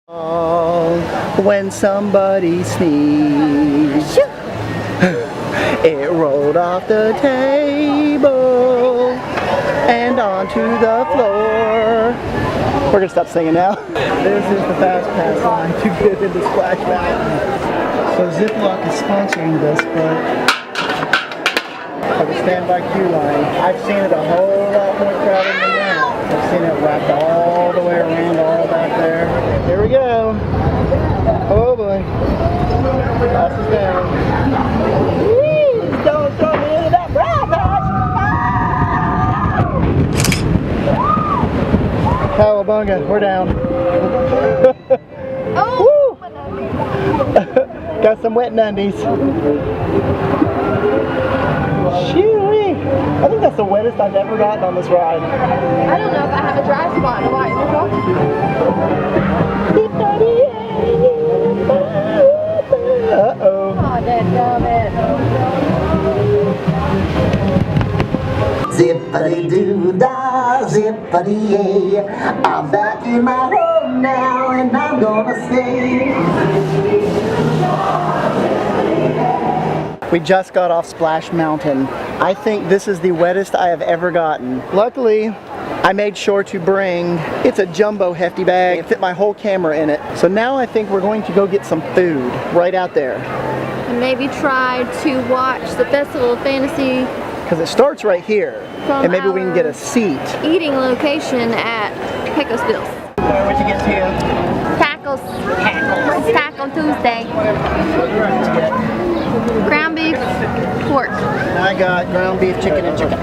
When somebody sneezed, it rolled off the table and onto the floor. We're gonna stop singing now. This is the fast pass line to get into Splash Mtn. So Ziploc is sponsoring this, but for the standby queue line, I've seen it a whole lot more crowded than that. I've seen it wrapped all the way around, all back there. Here we go. Oh boy. Pass is down. Don't throw me into that brown patch. Cowabunga, we're down. Oh! Got some wet undies. Shoo-wee. I think that's the wettest I've ever gotten on this ride. I don't know if I have a dry spot in Hawaii. Uh-oh. Oh, dadgummit. Zippity-doo-dah, zippity-yay. I'm back in my home now and I'm gonna stay. We just got off Splash Mtn. I think this is the wettest I have ever gotten. Luckily, I made sure to bring, it's a jumbo hefty bag, it fit my whole camera in it. So now I think we're going to go get some food right out there. And maybe try to watch the Festival of Fantasy. Because it starts right here. And maybe we can get a seat. Eating location at Pecos Bills. Where'd you get to? Tacos. Tacos. Taco Tuesday. Ground beef, pork. I got ground beef, chicken, and chicken.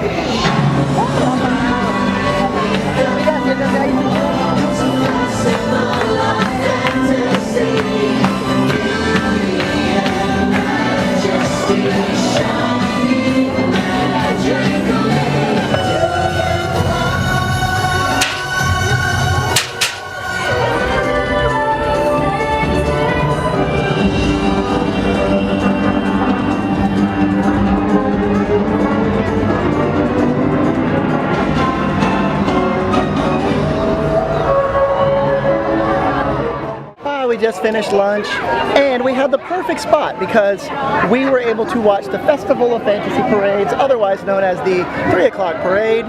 We just finished lunch and we had the perfect spot because we were able to watch the Festival of Fantasy Parades, otherwise known as the 3 o'clock parade,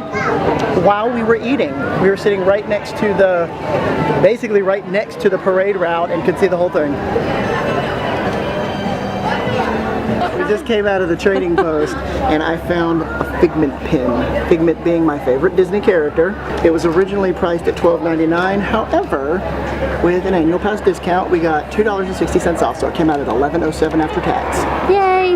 while we were eating. We were sitting right next to the, basically right next to the parade route and could see the whole thing. We just came out of the trading post and I found a Figment pin. Figment being my favorite Disney character. It was originally priced at $12.99. However, with an annual pass discount, we got $2.60 off, so it came out at $11.07 after tax. Yay!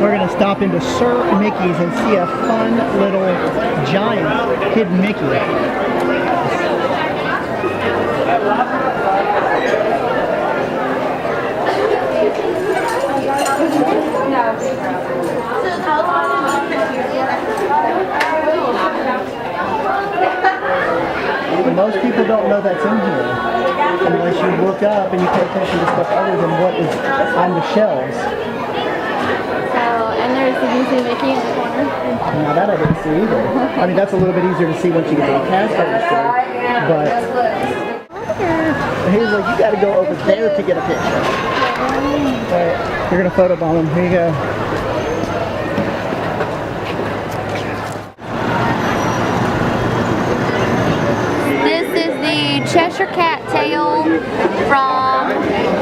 We're gonna stop into Sir Mickey's and see a fun little giant hidden Mickey. Most people don't know that's in here unless you look up and you pay attention to stuff other than what is on the shelves. So, and there's the Disney Mickey in the corner. Now that I didn't see either. I mean, that's a little bit easier to see once you get to the cash register, but he's like, you gotta go over there to get a picture. Alright, you're gonna photobomb him. Here you go. Cheshire cat tail from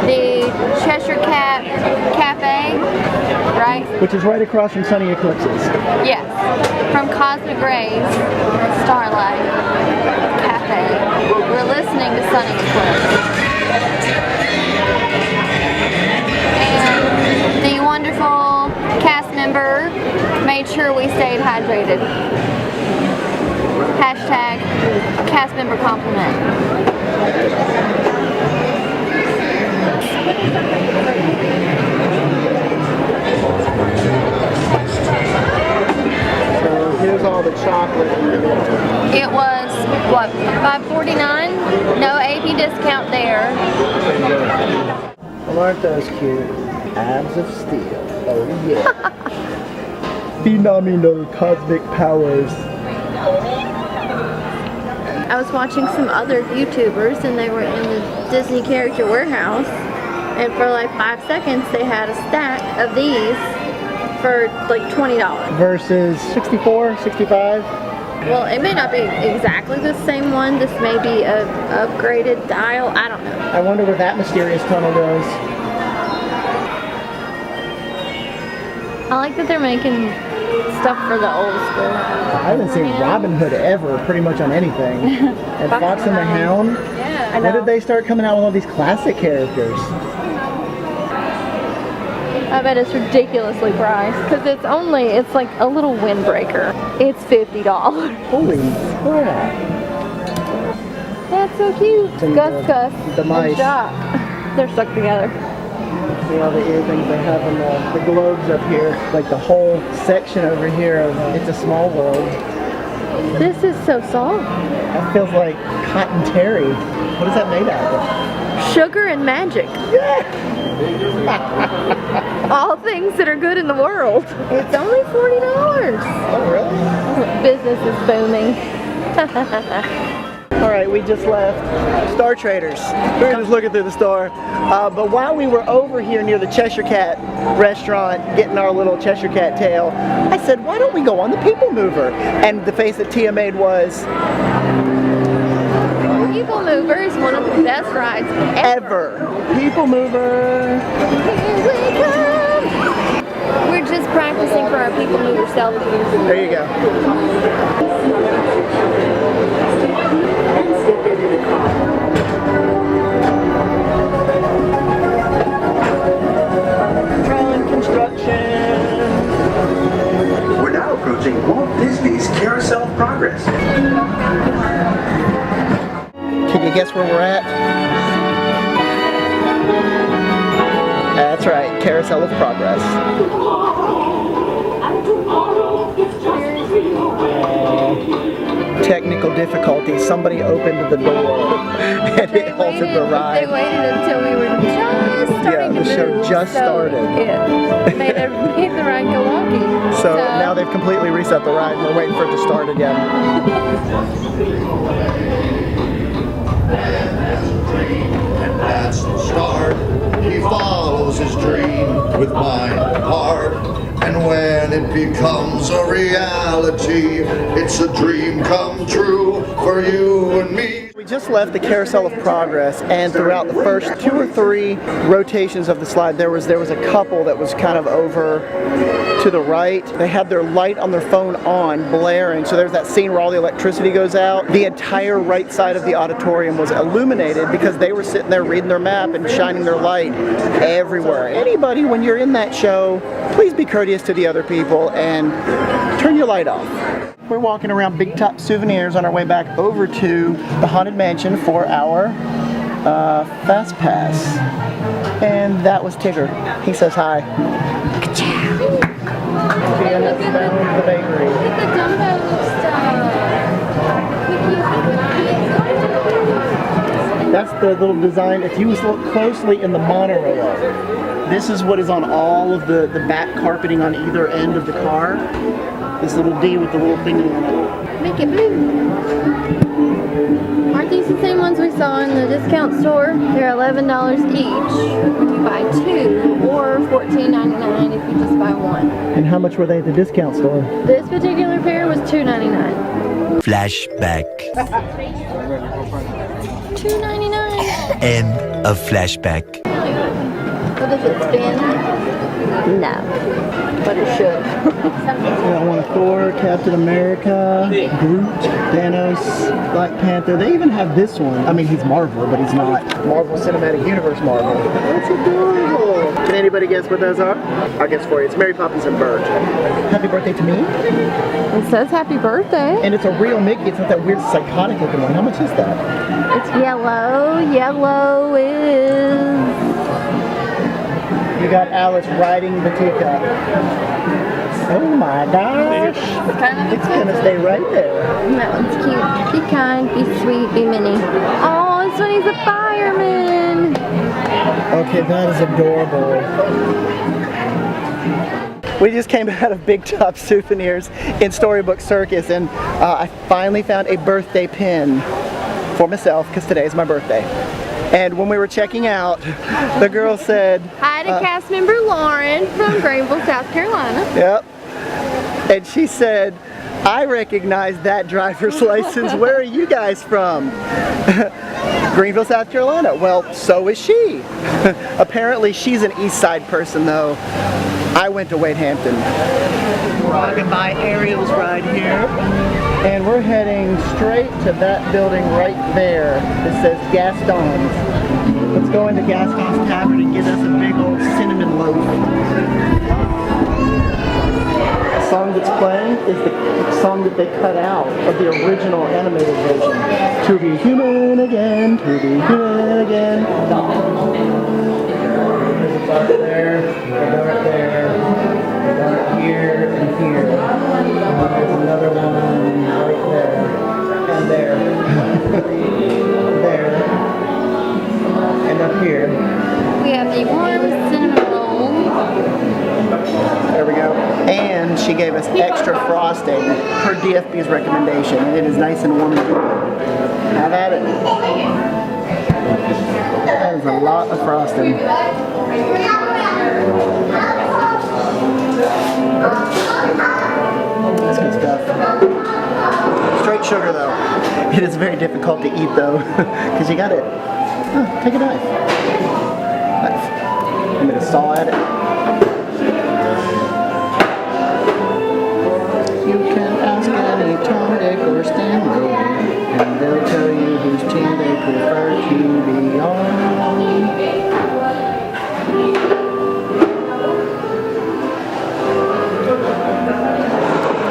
the Cheshire Cat Cafe, right? Which is right across from Sunny Eclipses. Yes, from Cosmic Rays Starlight Cafe. We're listening to Sunny Eclipse. And the wonderful cast member made sure we stayed hydrated. Hashtag cast member compliment. So here's all the chocolate. It was, what, $5.49? No AP discount there. Well, aren't those cute? Abs of steel. Oh yeah. Phenomenal cosmic powers. I was watching some other YouTubers and they were in the Disney character warehouse, and for like 5 seconds they had a stack of these for like $20. Versus 64, 65. Well, it may not be exactly the same one. This may be a upgraded dial. I don't know. I wonder what that mysterious tunnel does. I like that they're making stuff for the old school. I haven't seen Robin Hood ever, pretty much on anything. And Fox and the Hound. Yeah, When did they start coming out with all these classic characters? I bet it's ridiculously priced because it's like a little windbreaker. It's $50. Holy crap. That's so cute. And Gus the mice. and Jock. They're stuck together. See all the earrings they have in the globes up here. Like the whole section over here of It's a Small World. This is so soft. That feels like cotton terry. What is that made out of? Sugar and magic. Yeah. All things that are good in the world. It's only $40. Oh, really? Business is booming. All right, we just left Star Traders. We were just looking through the store. But while we were over here near the Cheshire Cat restaurant getting our little Cheshire Cat tail, I said, why don't we go on the People Mover? And the face that Teia made was... People Mover is one of the best rides ever. People Mover. Here we come. We're just practicing for our People Mover selfie. There you go. Controlling construction. We're now approaching Walt Disney's Carousel of Progress. Can you guess where we're at? That's right, Carousel of Progress. Technical difficulties. Somebody opened the door and it halted the ride. They waited until we were just starting the to show move, just started. It made the ride go wonky. So now they've completely reset the ride and we're waiting for it to start again. And that's the start. He follows his dream with mind and heart. And when it becomes a reality, it's a dream come true for you and me. We just left the Carousel of Progress, and throughout the first 2 or 3 rotations of the slide, there was a couple that was kind of over to the right. They had their light on their phone on, blaring, so there's that scene where all the electricity goes out. The entire right side of the auditorium was illuminated because they were sitting there reading their map and shining their light everywhere. Anybody, when you're in that show, please be courteous to the other people and turn your light off. We're walking around Big Top Souvenirs on our way back over to the Haunted Mansion for our Fast Pass. And that was Tigger. He says hi. And that's the bakery. Look at the Dumbo stuff. That's the little design. If you look closely in the monorail, this is what is on all of the back carpeting on either end of the car. This little D with the little thingy on it. Make it blue. Aren't these the same ones we saw in the discount store? They're $11 each if you buy 2, or $14.99 if you just buy 1. And how much were they at the discount store? This particular pair was $2.99. Flashback. $2.99. End of flashback. So does it spin? No. But it should. I want Thor, Captain America, Groot, Thanos, Black Panther. They even have this one. I mean, he's Marvel, but he's not Marvel Cinematic Universe Marvel. That's adorable. Can anybody guess what those are? I'll guess for you. It's Mary Poppins and Bert. Happy birthday to me. It says happy birthday. And it's a real Mickey. It's not that weird psychotic looking one. How much is that? It's yellow. Yellow is... You got Alice riding the teacup. Oh my gosh. It's gonna stay right there. That one's cute. Be kind, be sweet, be mini. Oh, this one, he's a fireman. Okay, that is adorable. We just came out of Big Top Souvenirs in Storybook Circus, and I finally found a birthday pin for myself because today is my birthday. And when we were checking out, the girl said, Hi to cast member Lauren from Greenville, South Carolina. Yep. And she said, I recognize that driver's license. Where are you guys from? Greenville, South Carolina. Well, so is she. Apparently she's an East Side person though. I went to Wade Hampton. Walking by Ariel's right here. And we're heading straight to that building right there that says Gastons. Let's go into Gastons Tavern and get us a big old cinnamon loaf. The song that's playing is the song that they cut out of the original animated version. To be human again, to be human again. Right there, right there, right here, and here. There's another one right there, and there, there, and up here. We have the warm cinnamon roll. There we go. And she gave us extra frosting per DFB's recommendation. It is nice and warm. Have at it. That is a lot of frosting. That's good stuff. Straight sugar though. It is very difficult to eat though, because you got it. Oh, take a knife. I'm going to saw at it. You can ask any Tom, Dick, or Stanley, and they'll tell you whose team they prefer to be on.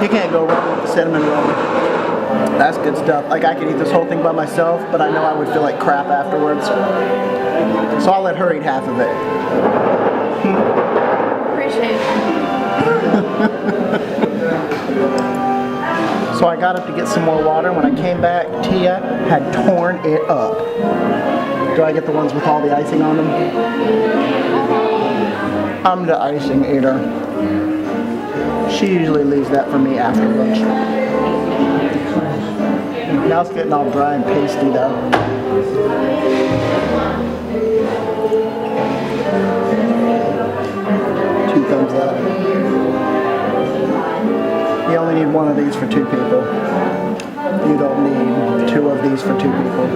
You can't go wrong with the cinnamon roll. That's good stuff. Like I could eat this whole thing by myself, but I know I would feel like crap afterwards. So I'll let her eat half of it. Appreciate it. So I got up to get some more water. When I came back, Teia had torn it up. Do I get the ones with all the icing on them? I'm the icing eater. She usually leaves that for me after lunch. Now it's getting all dry and pasty though. Two thumbs up. You only need one of these for two people. You don't need two of these for two people.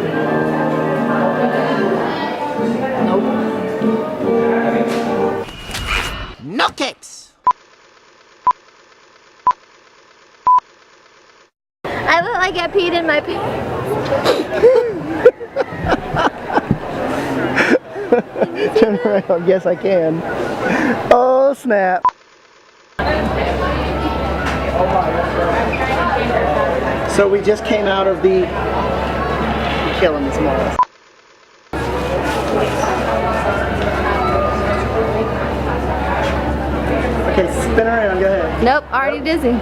Nope. No cakes! I look like I peed in my pants. Turn around. Yes, I can. Oh, snap. So we just came out of the killing this morning. Okay, spin around. Go ahead. Nope, already dizzy.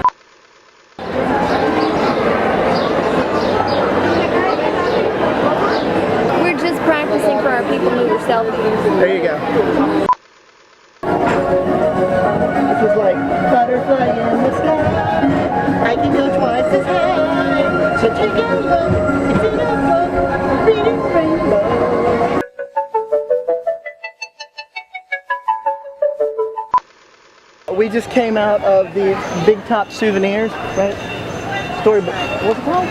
We're just practicing for our people mover selfies. There you go. This is like butterfly in the sky. I can go twice as high. So take a look. It's in a book. Read it rainbow. We just came out of the Big Top Souvenirs, right? Storybook. What's it called?